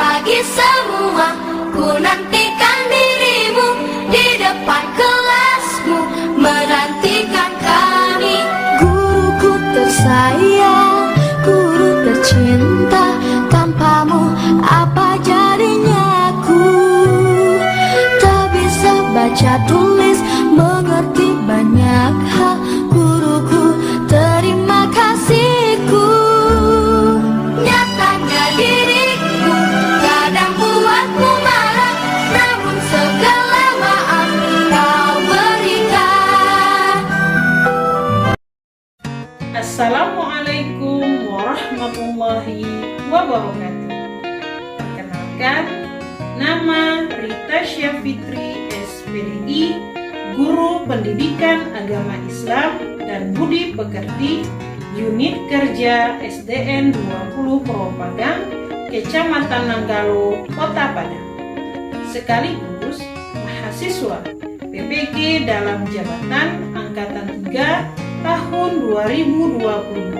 pagi semua, ku nantikan dirimu di depan kelasmu, menantikan kami. Guruku tersayang, guru tercinta, tanpamu apa jadinya aku? Tak bisa baca tulis, mengerti banyak hal. Guruku, terima kasihku. Nyatanya diriku kadang buatku marah, namun segala maaf kau berikan. Assalamualaikum warahmatullahi wabarakatuh. Perkenalkan, nama Rita Syafitri SPDI, Guru Pendidikan Agama Islam dan Budi Pekerti, Unit Kerja SDN 20 Peropagang, Kecamatan Nanggalo, Kota Padang. Sekaligus mahasiswa PPG dalam jabatan Angkatan 3 tahun 2022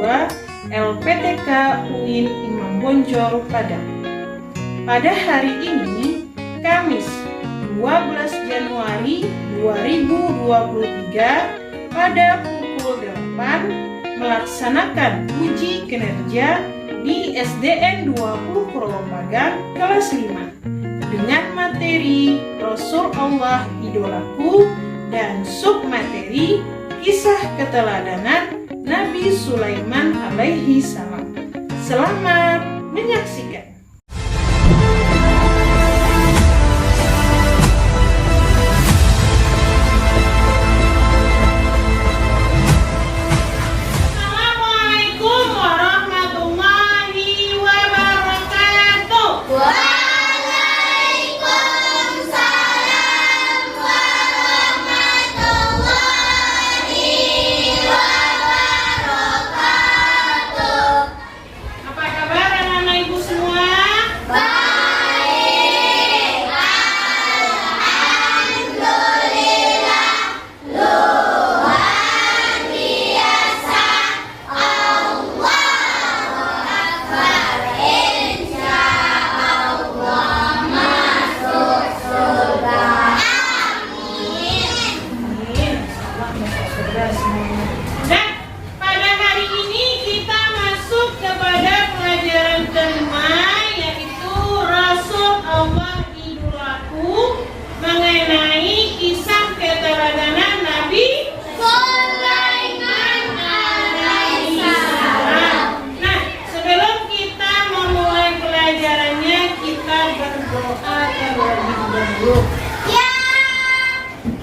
LPTK UIN Imam Bonjol Padang. Pada hari ini, Kamis 12 Januari 2023 pada pukul 8 melaksanakan uji kinerja di SDN 20 Peropagang kelas 5 dengan materi Rasul Allah Idolaku dan submateri Kisah Keteladanan Nabi Sulaiman alaihi salam. Selamat menyaksikan. Assalamualaikum warahmatullahi wabarakatuh. Waalaikumsalam warahmatullahi wabarakatuh. Apa kabar anak-anak ibu semua? Baik, alhamdulillah, luar biasa, Allahu Akbar, insya Allah masuk surga, amin. Amin. Insyaallah masuk surga semuanya. Dan pada hari ini kita masuk kepada pelajaran kelima, yaitu Rasul Allah Idolaku, mengenai kisah keteladanan Nabi Sulaiman alaihissalam. Nah, sebelum kita memulai pelajarannya, kita berdoa terlebih dahulu. Ya,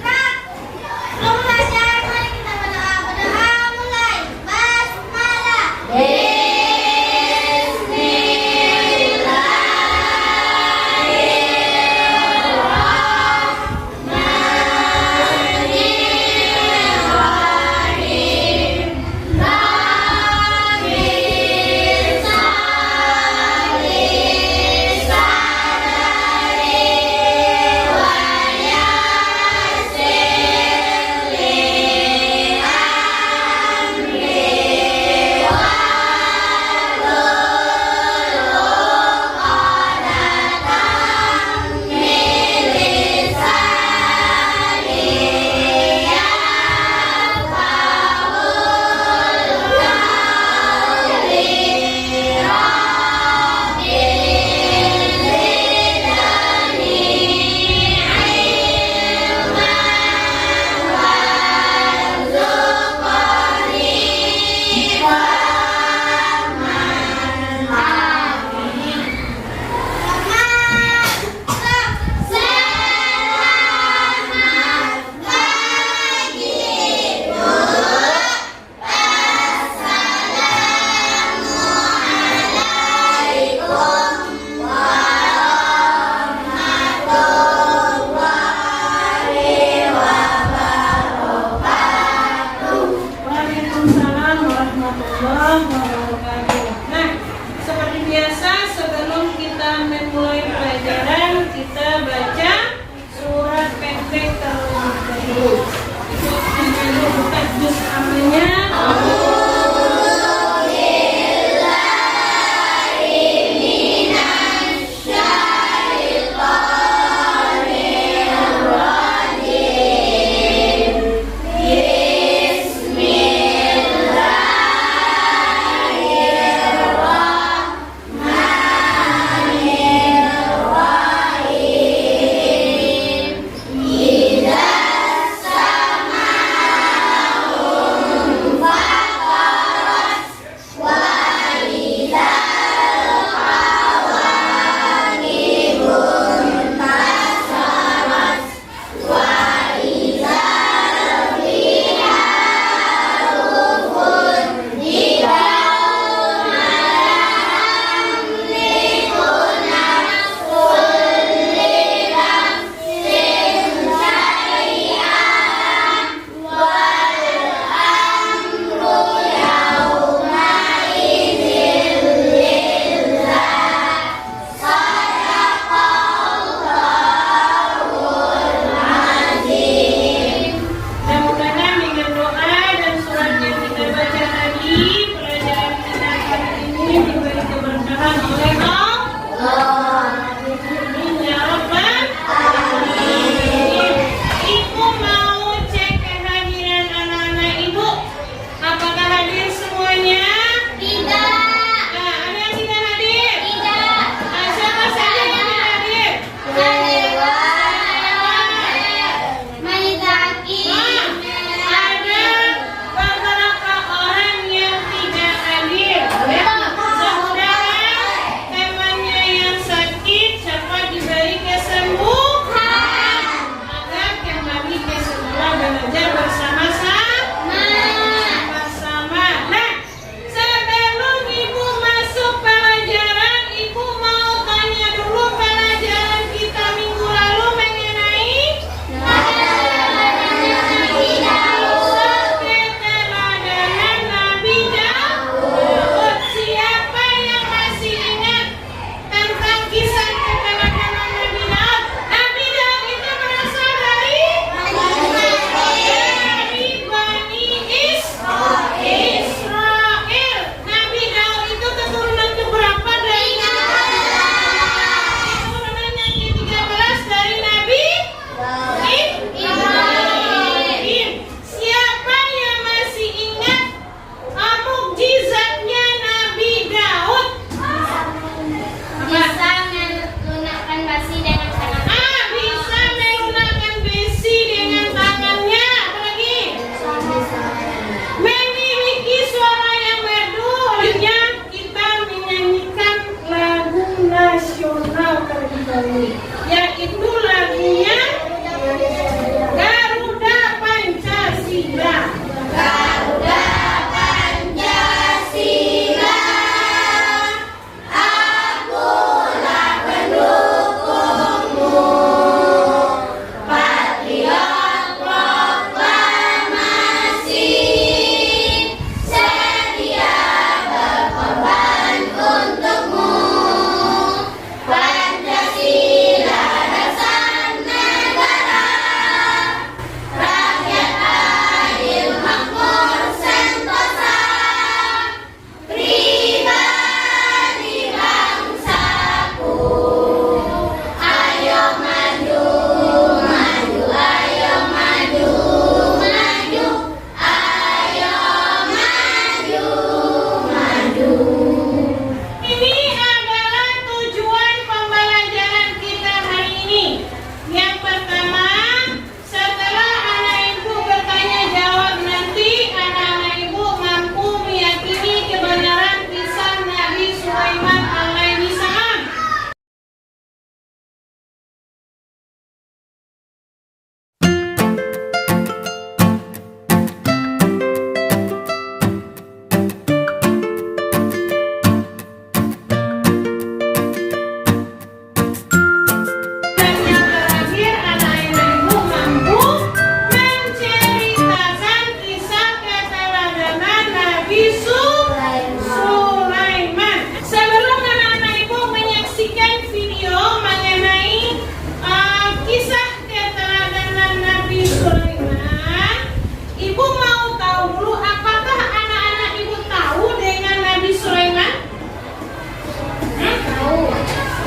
Rab, sebelum pelajaran mari kita berdoa. Berdoa mulai. Basmalah. Bismillahirrahmanirrahim. Rabbi sholli sadri wa nasional terlebih dahulu, yaitu lagunya Garuda Pancasila. Garuda Pancasila, akulah pendukungmu. Patriot proklamasi, sedia berkorban untukmu. Pancasila dasar negara, rakyat adil makmur sentosa, pribadi bangsaku. Ayo maju, maju, ayo maju, maju, ayo maju, maju. Ini adalah tujuan pembelajaran kita hari ini. Yang pertama, setelah anak ibu bertanya jawab nanti, anak-anak ibu mampu meyakini kebenaran kisah Nabi Sulaiman alaihi salam. Dan yang terakhir, anak-anak ibu mampu menceritakan kisah keteladanan Nabi Sulaiman. Sebelum anak-anak ibu menyaksikan video mengenai kisah keteladanan Nabi Sulaiman, ibu mau tahu dulu apakah anak-anak ibu tahu dengan Nabi Sulaiman?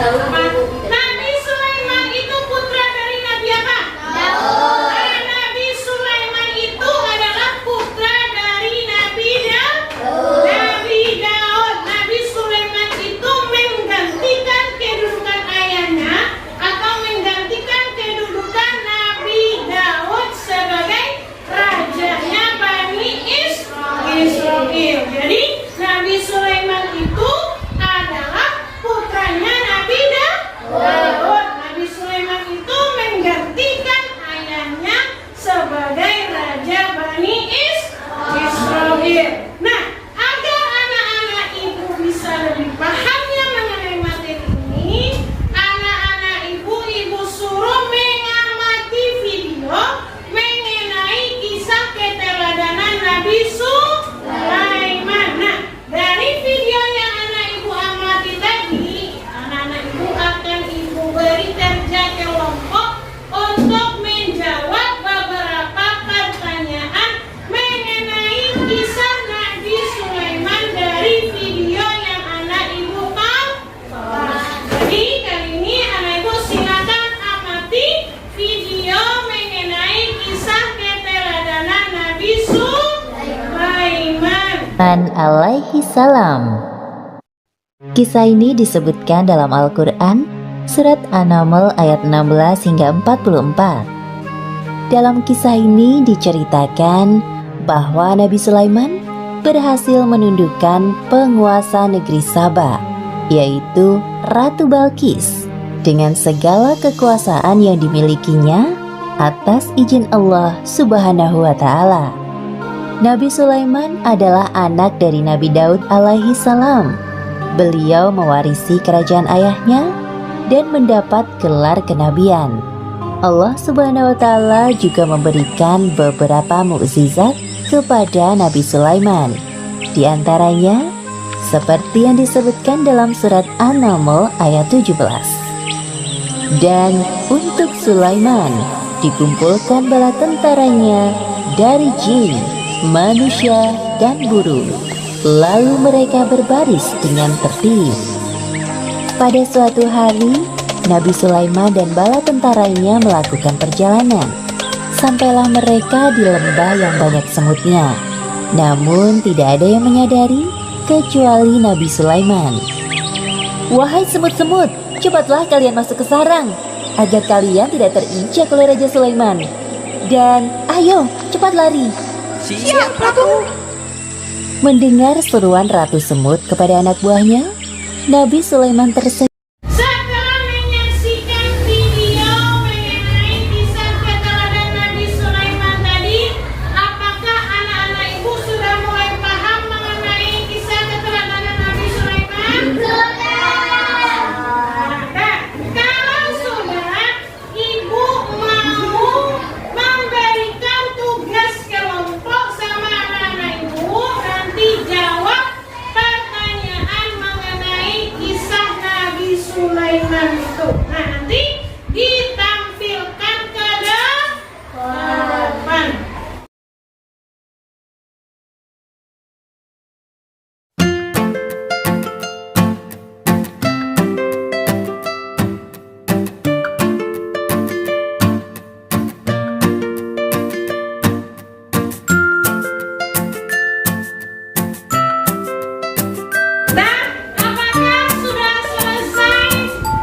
Nabi Sulaiman itu putra dari Nabi apa? Daud. Nabi Sulaiman itu adalah putra dari Nabi Daud. Nabi Daud. Nabi Sulaiman itu menggantikan kedudukan ayahnya atau menggantikan kedudukan Nabi Daud sebagai rajanya Bani Israel. Jadi Nabi Sulaiman itu adalah putranya Nabi Daud. Nabi Sulaiman itu menggantikan ayahnya sebagai raja Bani Israel. Nah, agar anak-anak ibu bisa lebih pahamnya mengenai materi ini, anak-anak ibu suruh mengamati video mengenai kisah keteladanan Nabi Sulaiman. Nah, dari video yang anak ibu amati tadi, anak-anak ibu akan ibu beri kerja kelompok untuk menjawab beberapa pertanyaan mengenai kisah Nabi Sulaiman dari video yang anak ibu tonton. Jadi kali ini anak ibu silakan amati video mengenai kisah keteladanan Nabi Sulaiman alaihi salam. Kisah ini disebutkan dalam Al-Quran, surat An-Naml ayat 16 hingga 44. Dalam kisah ini diceritakan bahwa Nabi Sulaiman berhasil menundukkan penguasa negeri Saba, yaitu Ratu Balqis, dengan segala kekuasaan yang dimilikinya atas izin Allah Subhanahu wa Ta'ala. Nabi Sulaiman adalah anak dari Nabi Daud alaihi salam. Beliau mewarisi kerajaan ayahnya dan mendapat gelar kenabian. Allah Subhanahu wa Ta'ala juga memberikan beberapa mukjizat kepada Nabi Sulaiman. Di antaranya seperti yang disebutkan dalam surat An-Naml ayat 17. Dan untuk Sulaiman dikumpulkan bala tentaranya dari jin, manusia, dan burung. Lalu mereka berbaris dengan tertib. Pada suatu hari, Nabi Sulaiman dan bala tentaranya melakukan perjalanan. Sampailah mereka di lembah yang banyak semutnya. Namun tidak ada yang menyadari kecuali Nabi Sulaiman. Wahai semut-semut, cepatlah kalian masuk ke sarang, agar kalian tidak terinjak oleh Raja Sulaiman. Dan ayo, cepat lari. Siap, Ratu. Mendengar seruan Ratu Semut kepada anak buahnya, Nabi Sulaiman tersenyum. Setelah nanti ditampilkan ke depan. Nah, apakah sudah selesai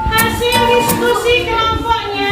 hasil diskusi kelompoknya?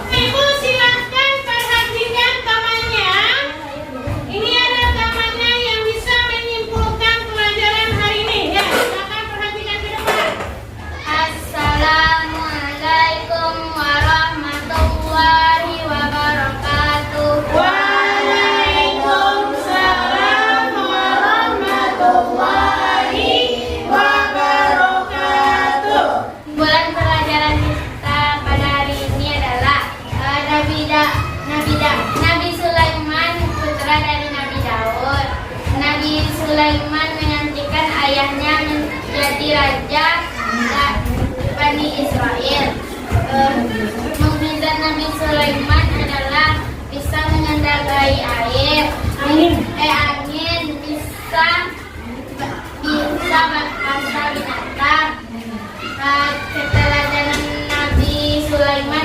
Ibu silahkan perhatikan temannya. Ini ada temannya yang bisa menyimpulkan pelajaran hari ini. Ya, silakan perhatikan ke depan. Assalamualaikum warahmatullahi wabarakatuh. Waalaikumsalam warahmatullahi wabarakatuh. Bulan pelajaran kita pada hari ini adalah Nabi Sulaiman, putra dari Nabi Daud. Nabi Sulaiman menggantikan ayahnya menjadi raja Bani Israel. Mukjizat Nabi Sulaiman adalah bisa mengendarai angin, bisa bangsa binatang. Keteladanan Nabi Sulaiman